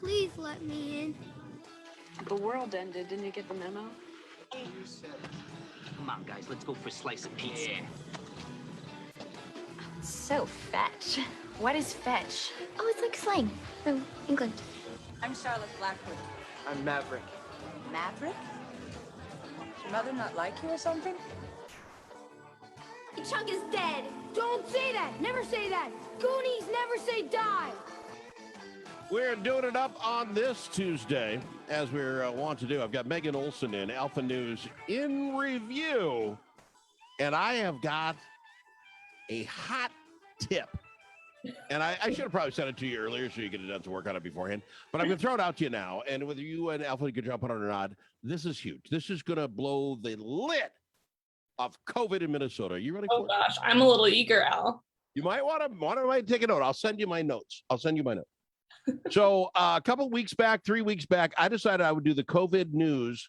Please let me in. The world ended. Didn't you get the memo? Come on, guys, let's go for a slice of pizza. Yeah. So fetch. What is fetch? Oh, it's like slang from England. I'm Charlotte Blackwood. I'm Maverick. Maverick? Does your mother not like you or something? Chunk is dead. Don't say that. Never say that. Goonies never say die. We're doing it up on this Tuesday, as we're want to do. I've got Megan Olson in Alpha News in review, and I have got a hot tip. And I should have probably sent it to you earlier so you could have done some work on it beforehand. But I'm going to throw it out to you now. And whether you and Alpha could jump on it or not, this is huge. This is going to blow the lid of COVID in Minnesota. Are you ready for it? Oh, gosh. I'm a little eager, Al. You might want to take a note. I'll send you my notes. So a couple of weeks back, 3 weeks back, I decided I would do the COVID news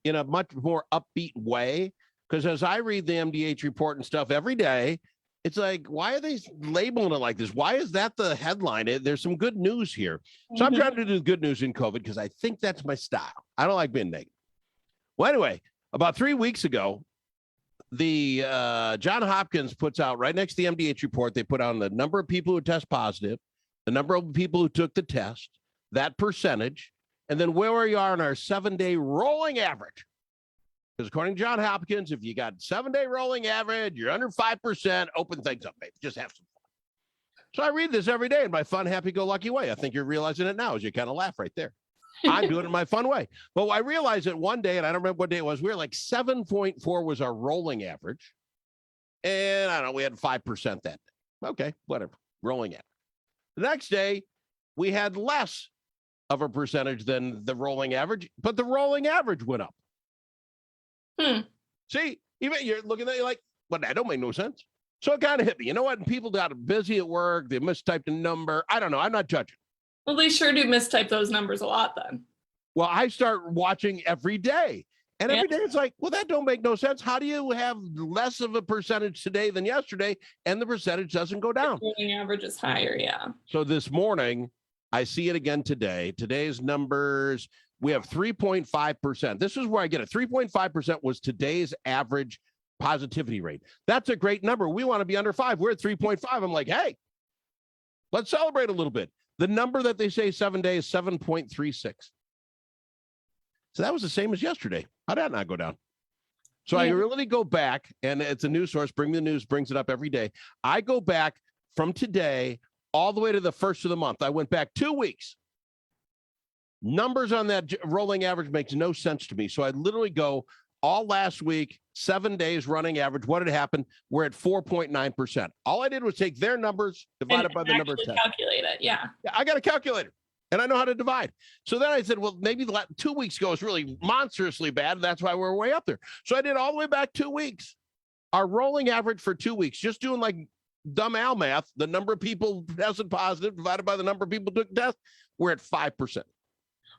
in a much more upbeat way. Because as I read the MDH report and stuff every day, it's like, why are they labeling it like this? Why is that the headline? There's some good news here. So I'm trying to do good news in COVID because I think that's my style. I don't like being negative. Well, anyway, about 3 weeks ago, the Johns Hopkins puts out right next to the MDH report, they put on the number of people who test positive, the number of people who took the test, that percentage, and then where we are in our 7-day rolling average. Because according to Johns Hopkins, if you got 7-day rolling average, you're under 5%, open things up, baby. Just have some fun. So I read this every day in my fun, happy-go-lucky way. I think you're realizing it now as you kind of laugh right there. I'm doing it in my fun way. But I realized that one day, and I don't remember what day it was, we were like 7.4 was our rolling average. And I don't know, we had 5% that day. Okay, whatever, rolling average. The next day, we had less of a percentage than the rolling average, but the rolling average went up. See, even you're looking at it like, well, that don't make no sense. So it kind of hit me. You know what? And people got busy at work. They mistyped a number. I don't know. I'm not judging. Well, they sure do mistype those numbers a lot then. Well, I start watching every day. And every day it's like, well, that don't make no sense. How do you have less of a percentage today than yesterday and the percentage doesn't go down? The rolling average is higher, yeah. So this morning, I see it again today. Today's numbers, we have 3.5%. This is where I get it. 3.5% was today's average positivity rate. That's a great number. We want to be under 5. We're at 3.5. I'm like, hey, let's celebrate a little bit. The number that they say 7 days, 7.36. So that was the same as yesterday. How did that not go down? So I really go back, and it's a news source. Bring Me the News brings it up every day. I go back from today all the way to the first of the month. I went back 2 weeks. Numbers on that rolling average makes no sense to me. So I literally go all last week, 7 days running average. What had happened? We're at 4.9%. All I did was take their numbers, divided by the number of tests. Calculate it, yeah. I got a calculator. And I know how to divide. So then I said, well, maybe 2 weeks ago was really monstrously bad. That's why we're way up there. So I did all the way back 2 weeks. Our rolling average for 2 weeks, just doing like dumb Al math, the number of people tested positive divided by the number of people took the test, we're at 5%.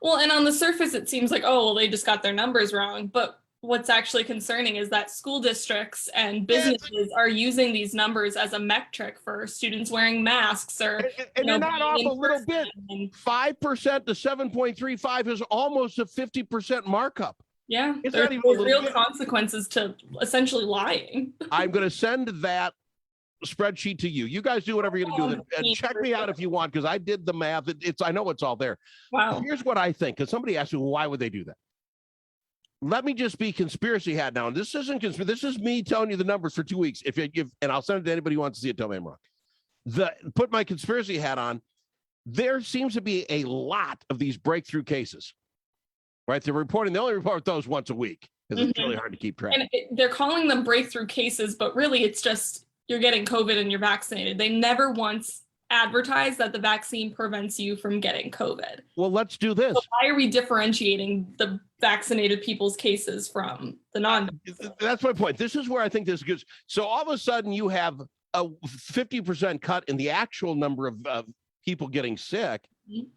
Well, and on the surface, it seems like, oh, well, they just got their numbers wrong. But what's actually concerning is that school districts and businesses are using these numbers as a metric for students wearing masks or and they're not off a little bit. 5% to 7.35 is almost a 50% markup. Yeah, it's there's not even real consequences to essentially lying. I'm going to send that spreadsheet to you. You guys do whatever you're going to do, and check me out if you want, because I did the math. I know it's all there. Wow. Here's what I think, because somebody asked me, well, why would they do that? Let me just be conspiracy hat now. And this isn't conspiracy. This is me telling you the numbers for 2 weeks. And I'll send it to anybody who wants to see it. Tell me I'm wrong. Put my conspiracy hat on. There seems to be a lot of these breakthrough cases, right? They only report those once a week because it's really hard to keep track. And they're calling them breakthrough cases, but really it's just you're getting COVID and you're vaccinated. They never once advertise that the vaccine prevents you from getting COVID. Well, let's do this. So why are we differentiating the vaccinated people's cases from the non? That's my point. This is where I think this is good. So all of a sudden you have a 50% cut in the actual number of people getting sick.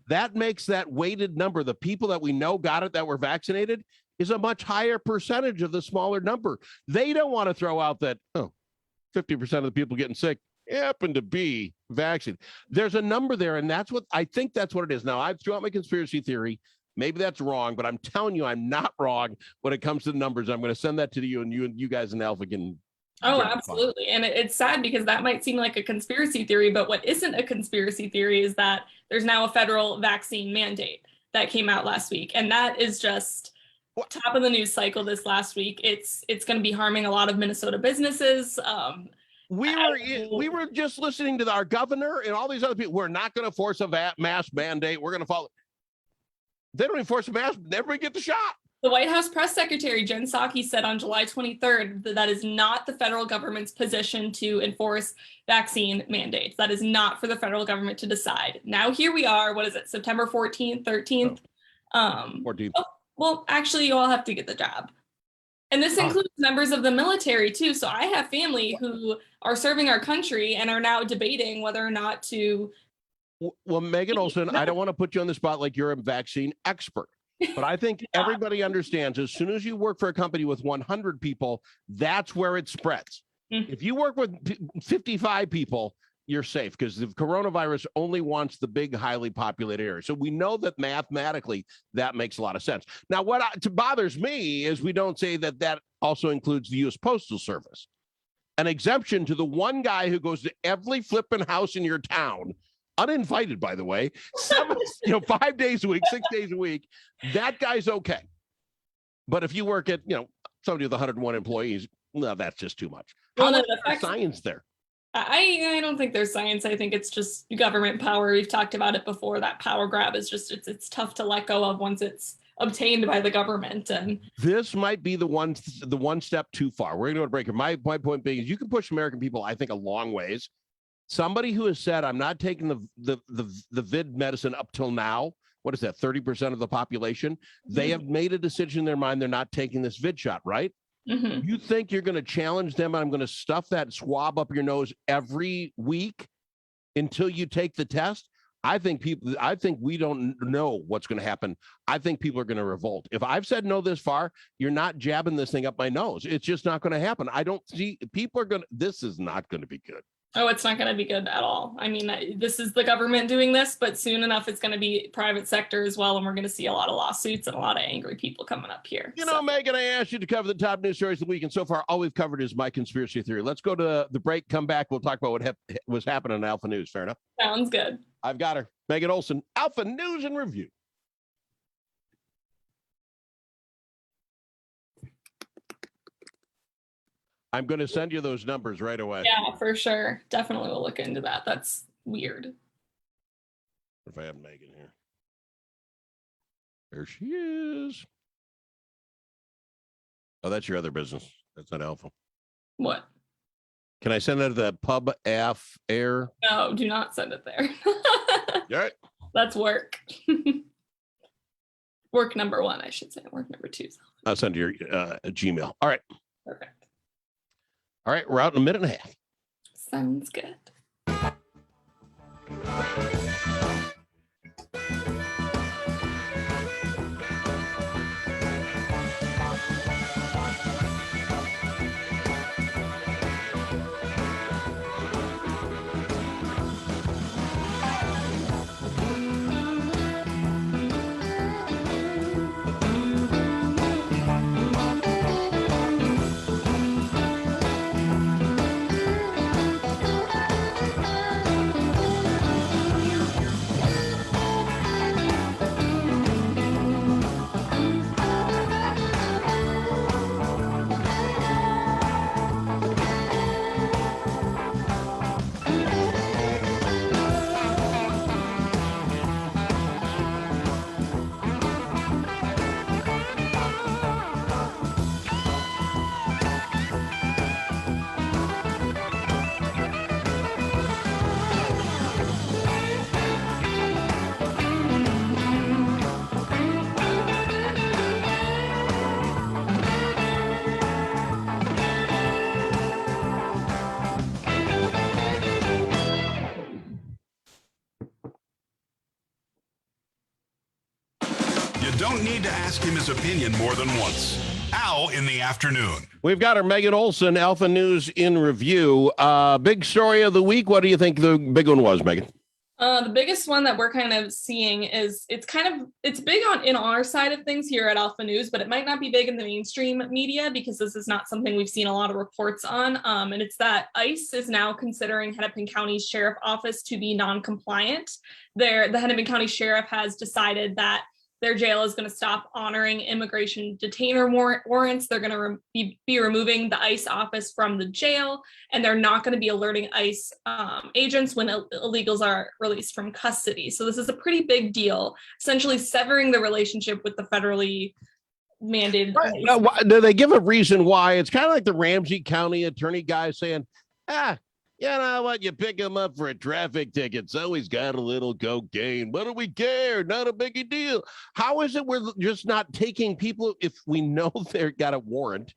That makes that weighted number, the people that we know got it that were vaccinated, is a much higher percentage of the smaller number. They don't want to throw out that, 50% of the people getting sick happen to be vaccinated. There's a number there, and that's what I think that's what it is. Now, I've threw out my conspiracy theory. Maybe that's wrong, but I'm telling you, I'm not wrong when it comes to the numbers. I'm going to send that to you, and you guys in Alpha can. Oh, absolutely. And it's sad because that might seem like a conspiracy theory, but what isn't a conspiracy theory is that there's now a federal vaccine mandate that came out last week. And that is just top of the news cycle this last week. It's going to be harming a lot of Minnesota businesses. We were just listening to our governor and all these other people. We're not going to force a mask mandate. We're going to follow. They don't enforce a mask. Everybody get the shot. The White House press secretary, Jen Psaki, said on July 23rd that is not the federal government's position to enforce vaccine mandates. That is not for the federal government to decide. Now here we are. What is it? September 14th, 13th? 14th. Oh, well, actually, you all have to get the jab. And this includes members of the military, too. So I have family who are serving our country and are now debating whether or not to. Well, Megan Olson, I don't want to put you on the spot like you're a vaccine expert. But I think everybody understands as soon as you work for a company with 100 people, that's where it spreads. Mm-hmm. If you work with 55 people, you're safe because the coronavirus only wants the big, highly populated area. So we know that mathematically that makes a lot of sense. Now, what bothers me is we don't say that also includes the U.S. Postal Service. An exemption to the one guy who goes to every flipping house in your town, uninvited, by the way, 5 days a week, 6 days a week, that guy's okay. But if you work at, somebody with 101 employees, no, that's just too much. How much science there? I don't think there's science. I think it's just government power. We've talked about it before. That power grab is just, it's tough to let go of once it's obtained by the government. And this might be the one step too far. We're going to go to break. My point being is you can push American people, I think, a long ways. Somebody who has said, I'm not taking the vid medicine up till now, what is that, 30% of the population? They have made a decision in their mind they're not taking this vid shot, right? Mm-hmm. You think you're going to challenge them and I'm going to stuff that swab up your nose every week until you take the test? I think we don't know what's going to happen. I think people are going to revolt. If I've said no this far, you're not jabbing this thing up my nose. It's just not going to happen. I don't see people are going to, this is not going to be good. Oh, it's not going to be good at all. I mean, this is the government doing this, but soon enough, it's going to be private sector as well. And we're going to see a lot of lawsuits and a lot of angry people coming up here. Megan, I asked you to cover the top news stories of the week. And so far, all we've covered is my conspiracy theory. Let's go to the break, come back. We'll talk about what was happening in Alpha News. Fair enough? Sounds good. I've got her. Megan Olson, Alpha News and Review. I'm going to send you those numbers right away. Yeah, for sure. Definitely will look into that. That's weird. If I have Megan here. There she is. Oh, that's your other business. That's not Alpha. What? Can I send it to the pub AF air? No, do not send it there. All right. That's work. Work number one, I should say. Work number two. I'll send you your Gmail. All right. Perfect. All right, we're out in a minute and a half. Sounds good. You don't need to ask him his opinion more than once. Al in the afternoon. We've got our Megan Olson, Alpha News in review. Big story of the week. What do you think the big one was, Megan? The biggest one that we're kind of seeing is it's big in our side of things here at Alpha News, but it might not be big in the mainstream media because this is not something we've seen a lot of reports on. And it's that ICE is now considering Hennepin County Sheriff Office to be non-compliant. The Hennepin County Sheriff has decided that their jail is going to stop honoring immigration detainer warrants. They're going to be removing the ICE office from the jail, and they're not going to be alerting ICE agents when illegals are released from custody. So this is a pretty big deal, essentially severing the relationship with the federally mandated. Do they give a reason why? It's kind of like the Ramsey County attorney guy saying, you know what? You pick him up for a traffic ticket. So he's got a little cocaine. What do we care? Not a biggie deal. How is it we're just not taking people if we know they've got a warrant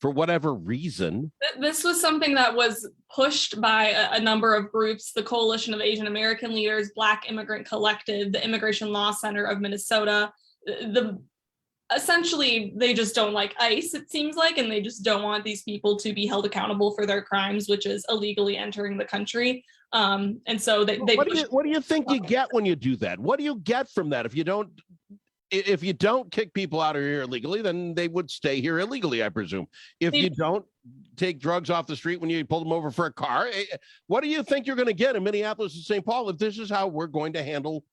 for whatever reason? This was something that was pushed by a number of groups, the Coalition of Asian American Leaders, Black Immigrant Collective, the Immigration Law Center of Minnesota. Essentially, they just don't like ICE, it seems like, and they just don't want these people to be held accountable for their crimes, which is illegally entering the country. And so what do you think you get when you do that? What do you get from that? If you don't kick people out of here illegally, then they would stay here illegally, I presume. If you don't take drugs off the street when you pull them over for a car, what do you think you're going to get in Minneapolis and St. Paul if this is how we're going to handle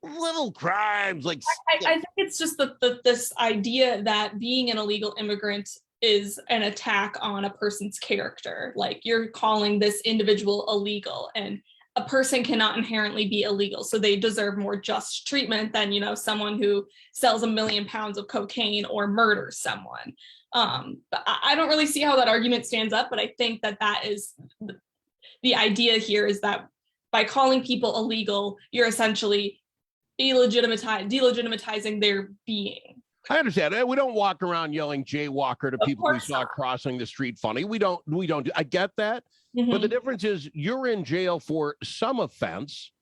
little crimes? Like I think it's just this idea that being an illegal immigrant is an attack on a person's character. Like, you're calling this individual illegal, and a person cannot inherently be illegal, so they deserve more just treatment than, someone who sells 1 million pounds of cocaine or murders someone. But I don't really see how that argument stands up, but I think that is the idea here, is that by calling people illegal, you're essentially delegitimizing their being. I understand. We don't walk around yelling jaywalker to people we saw crossing the street funny. We don't. I get that. Mm-hmm. But the difference is you're in jail for some offense,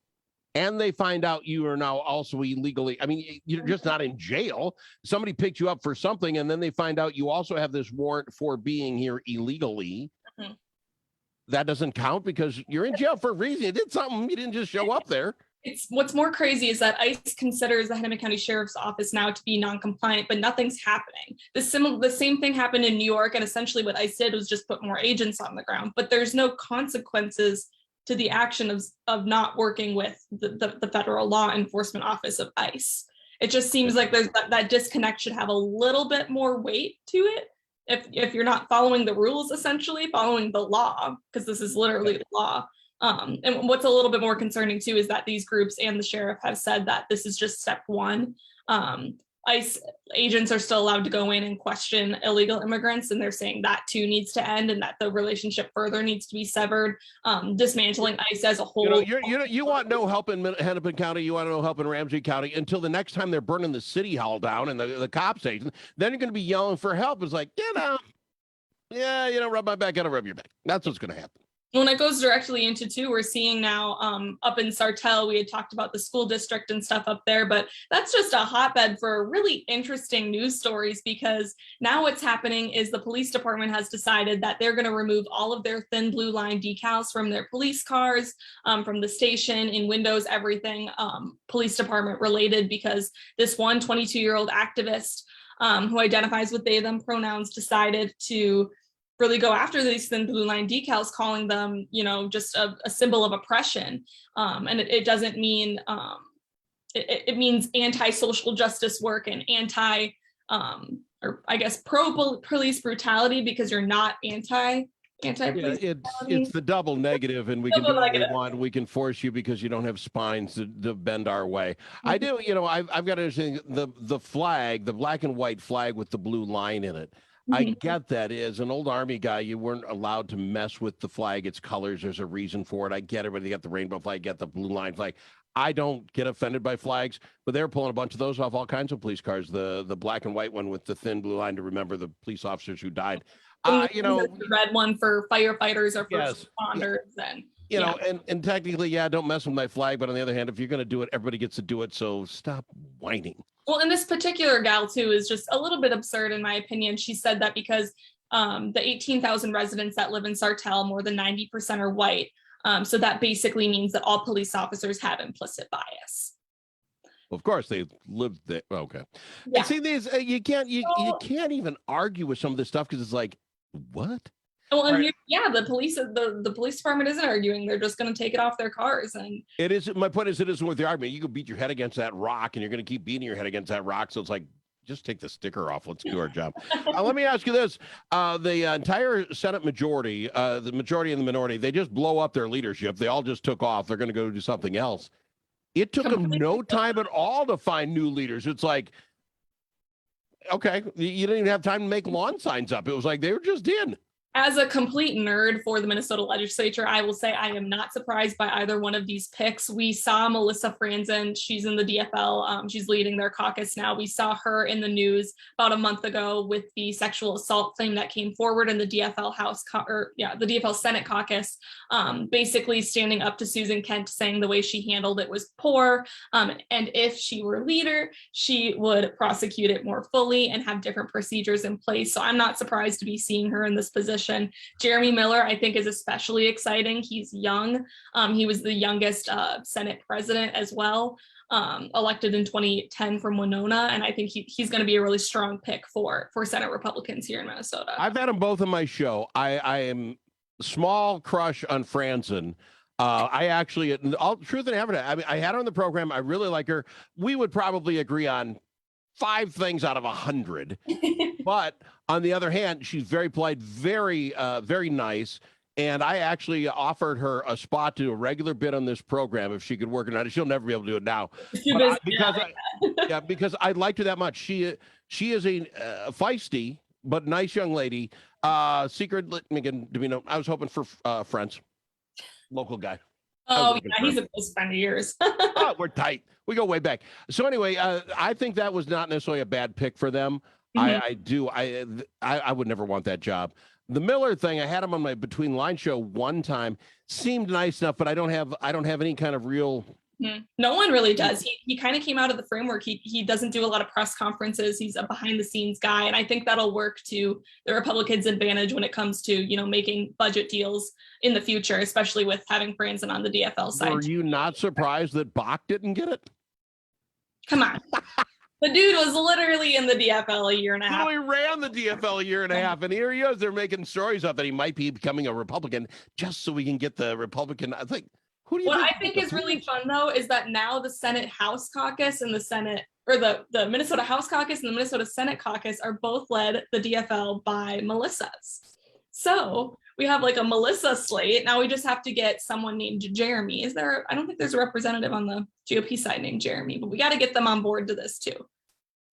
and they find out you are now also illegally. I mean, you're just not in jail. Somebody picked you up for something, and then they find out you also have this warrant for being here illegally. Mm-hmm. That doesn't count because you're in jail for a reason. You did something. You didn't just show up there. What's more crazy is that ICE considers the Hennepin County Sheriff's Office now to be non-compliant, but nothing's happening. The same thing happened in New York, and essentially what ICE did was just put more agents on the ground, but there's no consequences to the action of not working with the federal law enforcement office of ICE. It just seems like there's that disconnect should have a little bit more weight to it. If you're not following the rules, essentially following the law, because this is literally the law. And what's a little bit more concerning too is that these groups and the sheriff have said that this is just step one. ICE agents are still allowed to go in and question illegal immigrants, and they're saying that too needs to end, and that the relationship further needs to be severed. Dismantling ICE as a whole. You want no help in Hennepin County. You want no help in Ramsey County until the next time they're burning the city hall down and the cop station. Then you're going to be yelling for help. It's like, rub my back, gotta rub your back. That's what's going to happen. When it goes directly into two, we're seeing now up in Sartell, we had talked about the school district and stuff up there, but that's just a hotbed for really interesting news stories, because now what's happening is the police department has decided that they're going to remove all of their thin blue line decals from their police cars, from the station, in windows, everything police department related, because this one 22-year-old activist who identifies with they, them pronouns decided to really go after these thin blue line decals, calling them, just a symbol of oppression. And it doesn't mean, it means anti-social justice work and or I guess pro-police brutality, because you're not anti-police brutality. It's the double negative, and we can do what we want. We can force you because you don't have spines to bend our way. Mm-hmm. I do, I've got to understand the flag, the black and white flag with the blue line in it. I get that. As an old Army guy, you weren't allowed to mess with the flag, its colors. There's a reason for it. I get it. They got the rainbow flag, get the blue line flag. I don't get offended by flags, but they're pulling a bunch of those off all kinds of police cars. The black and white one with the thin blue line to remember the police officers who died. The red one for firefighters or first responders. And technically, don't mess with my flag. But on the other hand, if you're going to do it, everybody gets to do it. So stop whining. Well, and this particular gal, too, is just a little bit absurd, in my opinion. She said that because the 18,000 residents that live in Sartell, more than 90% are white. So that basically means that all police officers have implicit bias. Of course, they live there. Okay. Yeah. And see, these you can't even argue with some of this stuff because it's like, what? Well, and the police department isn't arguing. They're just going to take it off their cars. And it is. My point is, it isn't worth the argument. You can beat your head against that rock, and you're going to keep beating your head against that rock. So it's like, just take the sticker off. Let's do our job. Let me ask you this: the entire Senate majority, the majority and the minority, they just blow up their leadership. They all just took off. They're going to go do something else. It took them no time at all to find new leaders. It's like, okay, you didn't even have time to make lawn signs up. It was like they were just in. As a complete nerd for the Minnesota legislature, I will say I am not surprised by either one of these picks. We saw Melissa Franzen. She's in the DFL. She's leading their caucus now. We saw her in the news about a month ago with the sexual assault claim that came forward in the DFL the DFL Senate caucus, basically standing up to Susan Kent, saying the way she handled it was poor. And if she were leader, she would prosecute it more fully and have different procedures in place. So I'm not surprised to be seeing her in this position. Jeremy Miller, I think, is especially exciting. He's young. He was the youngest Senate president as well, elected in 2010 from Winona. And I think he's going to be a really strong pick for Senate Republicans here in Minnesota. I've had them both on my show. I am small crush on Franzen. I actually, all truth and evidence, I mean, I had her on the program. I really like her. We would probably agree on 5 things out of 100. But on the other hand, she's very polite, very nice. And I actually offered her a spot to do a regular bit on this program if she could work it out. She'll never be able to do it now. Because I liked her that much. She is a feisty but nice young lady. Secret, I was hoping for friends, local guy. Oh, yeah, he's a close friend of yours. Oh, we're tight. We go way back. So anyway, I think that was not necessarily a bad pick for them. Mm-hmm. I would never want that job. The Miller thing, I had him on my Between Line show one time. Seemed nice enough, but I don't have any kind of real. No one really does. He kind of came out of the framework. He doesn't do a lot of press conferences. He's a behind the scenes guy. And I think that'll work to the Republicans' advantage when it comes to, making budget deals in the future, especially with having Franzen on the DFL side. Were you not surprised that Bach didn't get it? Come on. The dude was literally in the DFL a year and a half. He ran the DFL a year and a half, and here he is. They're making stories up that he might be becoming a Republican just so we can get the Republican. I think. What I think is really fun, though, is that now the Senate House Caucus and the Senate, or the Minnesota House Caucus and the Minnesota Senate Caucus are both led the DFL by Melissas. So we have like a Melissa slate. Now we just have to get someone named Jeremy. I don't think there's a representative on the GOP side named Jeremy, but we got to get them on board to this too.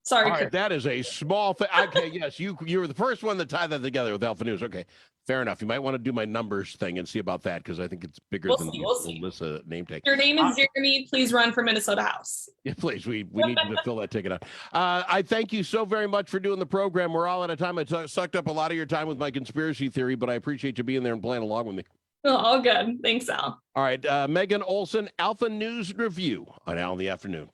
Sorry, all right, that is a small thing. Okay, yes, you were the first one to tie that together with Alpha News. Okay, fair enough. You might want to do my numbers thing and see about that because I think it's bigger than the Melissa name tag. Your name is Jeremy. Please run for Minnesota House. Yeah, please. We need you to fill that ticket out. I thank you so very much for doing the program. We're all out of time. I sucked up a lot of your time with my conspiracy theory, but I appreciate you being there and playing along with me. Oh, all good. Thanks, Al. All right, Megan Olson, Alpha News Review on Al in the Afternoon.